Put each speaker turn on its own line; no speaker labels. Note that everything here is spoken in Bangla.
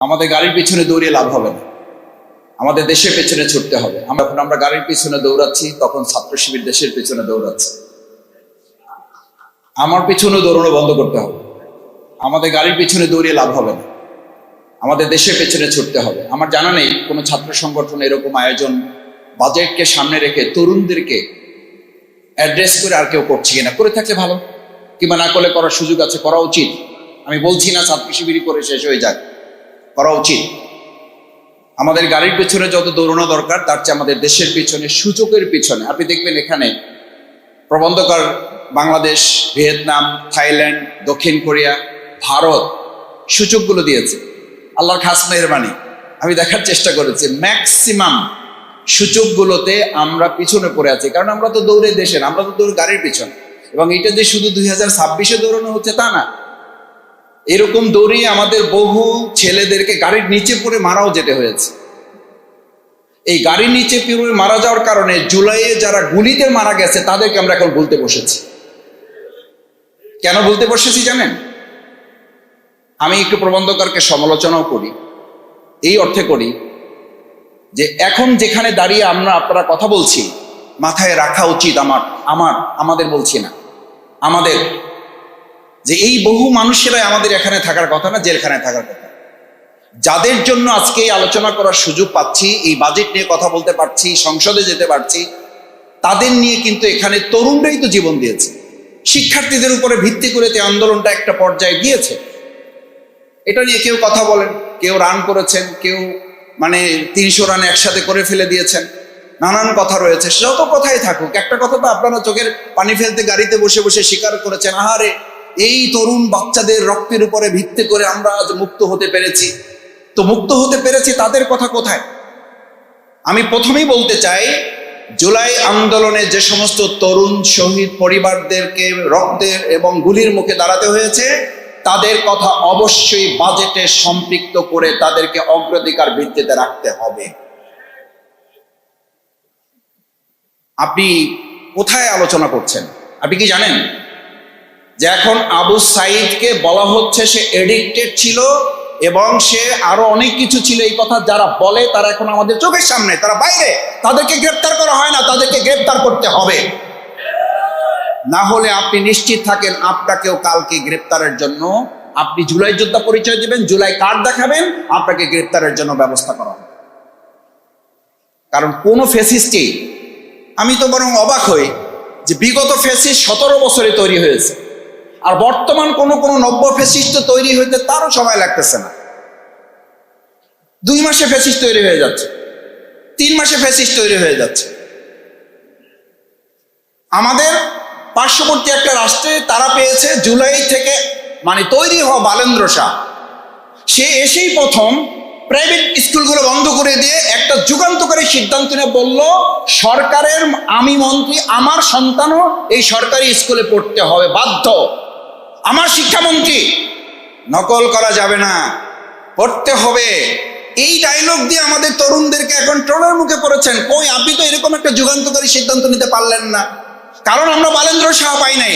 আমাদের গাড়ির পিছনে দৌড়িয়ে লাভ হবে না, আমাদের দেশের পেছনে ছুটতে হবে। আমরা গাড়ির পিছনে দৌড়াচ্ছি, তখন ছাত্র শিবির দেশের পিছনে দৌড়াচ্ছে। আমার পিছনে দৌড়ানো বন্ধ করতে হবে। আমাদের গাড়ির পিছনে দৌড়িয়ে লাভ হবে না, আমাদের দেশের পেছনে ছুটতে হবে। আমার জানা নেই কোনো ছাত্র সংগঠন এরকম আয়োজন বাজেটকে সামনে রেখে তরুণদেরকে অ্যাড্রেস করে আর কেউ করছে কিনা। করে থাকলে ভালো, কিংবা না করলে করার সুযোগ আছে, করা উচিত। আমি বলছি না ছাত্র শিবিরই করে শেষ হয়ে যাক, করা উচিত। আমাদের গাড়ির পিছনে যত দৌড়ানো দরকার তার চেয়ে আমাদের দেশের পিছনে, সুযোগের পিছনে। আপনি দেখবেন এখানে প্রবন্ধকার বাংলাদেশ, ভিয়েতনাম, থাইল্যান্ড, দক্ষিণ কোরিয়া, ভারত সূচকগুলো দিয়েছে। আল্লাহর খাস মেহরবানি, আমি দেখার চেষ্টা করেছি ম্যাক্সিমাম সূচকগুলোতে আমরা পিছনে পড়ে আছি। কারণ আমরা তো দৌড়ে দেশের, আমরা তো দৌড় গাড়ির পিছনে। এবং এটা যে শুধু 2026-এ দৌড়ানো হচ্ছে তা না, এরকম দৌড়িয়ে আমাদের বহু ছেলেদেরকে গাড়ির নিচে পড়ে মারাও যেতে হয়েছে। এই গাড়ির নিচে পড়ে মারা যাওয়ার কারণে জুলাইয়ে যারা গুলিতে মারা গেছে তাদেরকে আমরা এখন ভুলতে বসেছি। কেন ভুলতে বসেছি জানেন? আমি একটু প্রবন্ধকারকে সমালোচনাও করি, এই অর্থে করি যে এখন যেখানে দাঁড়িয়ে আপনারা কথা বলছি, মাথায় রাখা উচিত আমাদের বলছি না, আমাদের, যে এই বহু মানুষেরাই আমাদের এখানে থাকার কথা না, জেলখানায় থাকার কথা। যাদের জন্য আজকে এই আলোচনা করার সুযোগ পাচ্ছি, এই বাজেট নিয়ে কথা বলতে পারছি, সংসদে যেতে পারছি, তাদের নিয়ে কিন্তু এখানে তরুণরাই তো জীবন দিয়েছে। শিক্ষার্থীদের উপরে ভিত্তি করে এই আন্দোলনটা একটা পর্যায়ে গিয়েছে। এটা নিয়ে কেউ কথা বলেন, কেউ রান করেছেন, কেউ 300 রান একসাথে করে ফেলে দিয়েছেন, নানান কথা রয়েছে। যত কথাই থাকুক, একটা কথা তো আপনারা চোখের পানি ফেলতে গাড়িতে বসে বসে স্বীকার করেছেন, আহারে এই তরুণ বাচ্চাদের রক্তের উপরে ভিত্তি করে আমরা আজ মুক্ত হতে পেরেছি। তো মুক্ত হতে পেরেছি, তাদের কথা কোথায়? আমি প্রথমেই বলতে চাই, জুলাই আন্দোলনে যে সমস্ত তরুণ শহীদ পরিবারদেরকে রক্তের এবং গুলির মুখে দাঁড়াতে হয়েছে, তাদের কথা অবশ্যই বাজেটে সম্পৃক্ত করে তাদেরকে অগ্রাধিকার ভিত্তিতে রাখতে হবে। আপনি কোথায় আলোচনা করছেন? আপনি কি জানেন যে এখন আবু সাইদকে বলা হচ্ছে সে এডিক্টেড ছিল এবং সে আরো অনেক কিছু ছিল। এই কথা যারা বলে তারা এখন আমাদের চোখের সামনে, তারা বাইরে, তাদেরকে গ্রেফতার করা হয় না, তাদেরকে গ্রেফতার করতে হবে। না হলে আপনি নিশ্চিত থাকেন আপনাকেও কালকে গ্রেফতারের জন্য, আপনি জুলাই যোদ্ধা পরিচয় দিবেন, জুলাই কার্ড দেখাবেন, আপনাকে গ্রেফতারের জন্য ব্যবস্থা করা হবে। কারণ কোন ফ্যাসিস্টই, আমি তো বরং অবাক হই যে বিগত ফ্যাসিস্ট 17 বছরে তৈরি হয়েছে, আর বর্তমান কোন নব্য ফ্যাসিস্ট তৈরি হইতে তারও সময় লাগতেছে না। 2 মাসে ফ্যাসিস্ট তৈরি হয়ে যাচ্ছে, 3 মাসে ফ্যাসিস্ট তৈরি হয়ে যাচ্ছে। আমাদের পার্শ্ববর্তী একটা রাষ্ট্রে তারা পেয়েছে জুলাই থেকে তৈরি হওয়া বালেন্দ্র শাহ, সে এসেই প্রথম প্রাইভেট স্কুলগুলো বন্ধ করে দিয়ে একটা যুগান্তকারী সিদ্ধান্ত নিয়ে বলল, সরকারের, আমি মন্ত্রী, আমার সন্তানও এই সরকারি স্কুলে পড়তে হবে, বাধ্য। আমার শিক্ষামন্ত্রী, নকল করা যাবে না, পড়তে হবে। এই ডায়লগ দিয়ে আমাদের তরুণদেরকে এখন ট্রোলের মুখে পড়েছেন। কই, আপনি তো এরকম একটা যুগান্তকারী সিদ্ধান্ত নিতে পারলেন না, কারণ আমরা বালেন্দ্র শাহ পাই নাই।